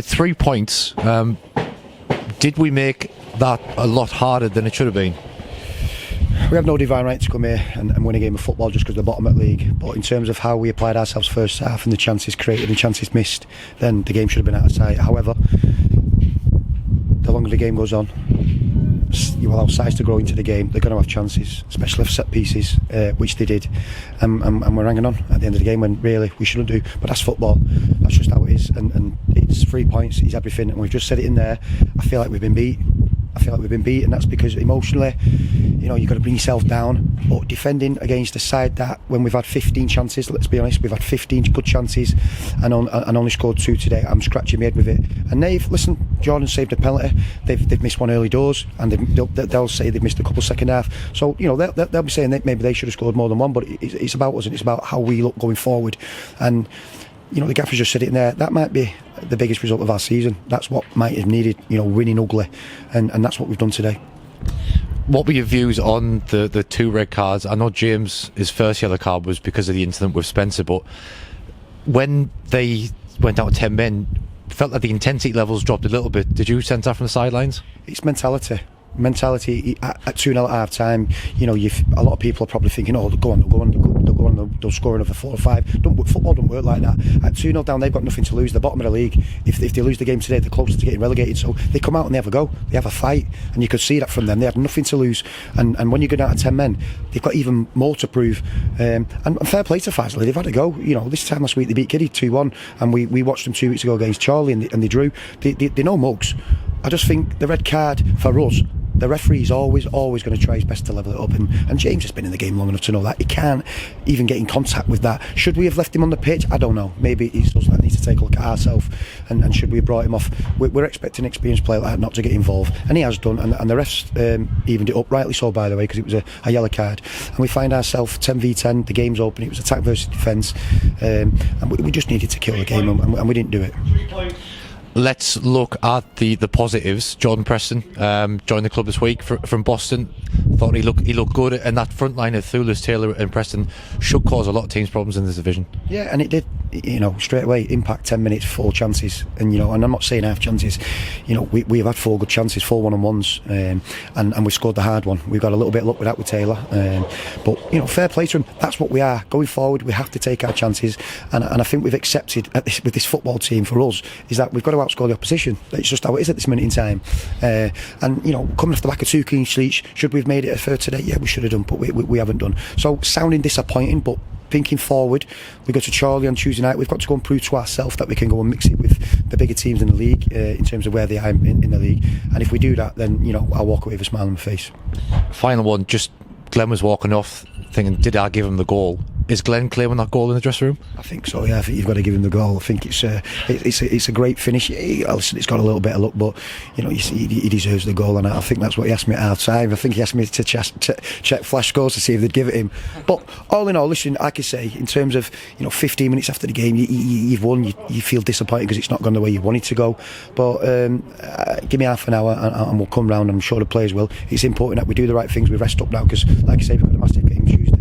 3 points. Did we make that a lot harder than it should have been? We have no divine right to come here and win a game of football just because we're bottom at league. But in terms of how we applied ourselves first half and the chances created and chances missed, then the game should have been out of sight. However, the longer the game goes on, you allow sides to grow into the game, they're going to have chances, especially for set pieces, which they did, and we're hanging on at the end of the game when really we shouldn't do. But that's football, that's just how it is, and it's 3 points, it's everything, and we've just said it in there. I feel like we've been beat, and that's because emotionally, you've got to bring yourself down. But defending against a side that, when we've had 15 chances, let's be honest, we've had 15 good chances and only scored 2 today, I'm scratching my head with it. And listen, Jordan saved a penalty, they've missed one early doors, and they'll say they've missed a couple second half. So they'll be saying that maybe they should have scored more than one, but it's about us and it's about how we look going forward. And the gaffers just said it in there. That might be the biggest result of our season. That's what might have needed, winning ugly, and that's what we've done today. What were your views on the 2 red cards? I know James, his first yellow card was because of the incident with Spencer, but when they went out 10 men, felt like the intensity levels dropped a little bit. Did you sense that from the sidelines? It's mentality at 2-0 at half time. A lot of people are probably thinking, they'll go on, they'll score another 4 or 5. Football don't work like that. At 2-0 down, they've got nothing to lose. They're bottom of the league. If they lose the game today, they're closer to getting relegated. So they come out and they have a go, they have a fight, and you could see that from them. They had nothing to lose, and when you go down to 10 men, they've got even more to prove. And fair play to Farsley, they've had a go. This time last week they beat Giddy 2-1, and we watched them 2 weeks ago against Charlie, and they drew. They're no mugs. I just think the red card for us, the referee is always going to try his best to level it up, and James has been in the game long enough to know that he can't even get in contact with that. Should we have left him on the pitch? I don't know. Maybe it's us that needs to take a look at ourselves, and should we have brought him off? We're expecting an experienced player like that not to get involved, and he has done, and the refs evened it up, rightly so, by the way, because it was a yellow card, and we find ourselves 10v10, the game's open, it was attack versus defence, and we just needed to kill the game, and we didn't do it. Let's look at the positives. Jordan Preston joined the club this week from Boston. Thought he looked good, and that front line of Thulis, Taylor and Preston should cause a lot of teams problems in this division. Yeah, and it did. Straight away, impact 10 minutes, 4 chances, and and I'm not saying half chances. We have had 4 good chances, 4 1-on-1s, and we scored the hard one. We've got a little bit of luck with that with Taylor, but fair play to him. That's what we are going forward. We have to take our chances, and I think we've accepted with this football team, for us, is that we've got to outscore the opposition. It's just how it is at this minute in time. And coming off the back of 2 clean sheets, should we have made it a third today? Yeah, we should have done, but we haven't done. So sounding disappointing, but thinking forward, we go to Charlie on Tuesday night. We've got to go and prove to ourselves that we can go and mix it with the bigger teams in the league, in terms of where they are in the league. And if we do that, then I'll walk away with a smile on my face. Final one, just Glenn was walking off thinking, did I give him the goal? Is Glenn claiming that goal in the dressing room? I think so, yeah. I think you've got to give him the goal. I think it's a great finish. Listen, it's got a little bit of luck, but he deserves the goal, and I think that's what he asked me at half time. I think he asked me to check flash scores to see if they'd give it him. But all in all, listen, like I say, in terms of 15 minutes after the game, you've won. You feel disappointed because it's not gone the way you wanted to go. But give me half an hour and we'll come round. I'm sure the players will. It's important that we do the right things. We rest up now because, like I say, we've got a massive game Tuesday.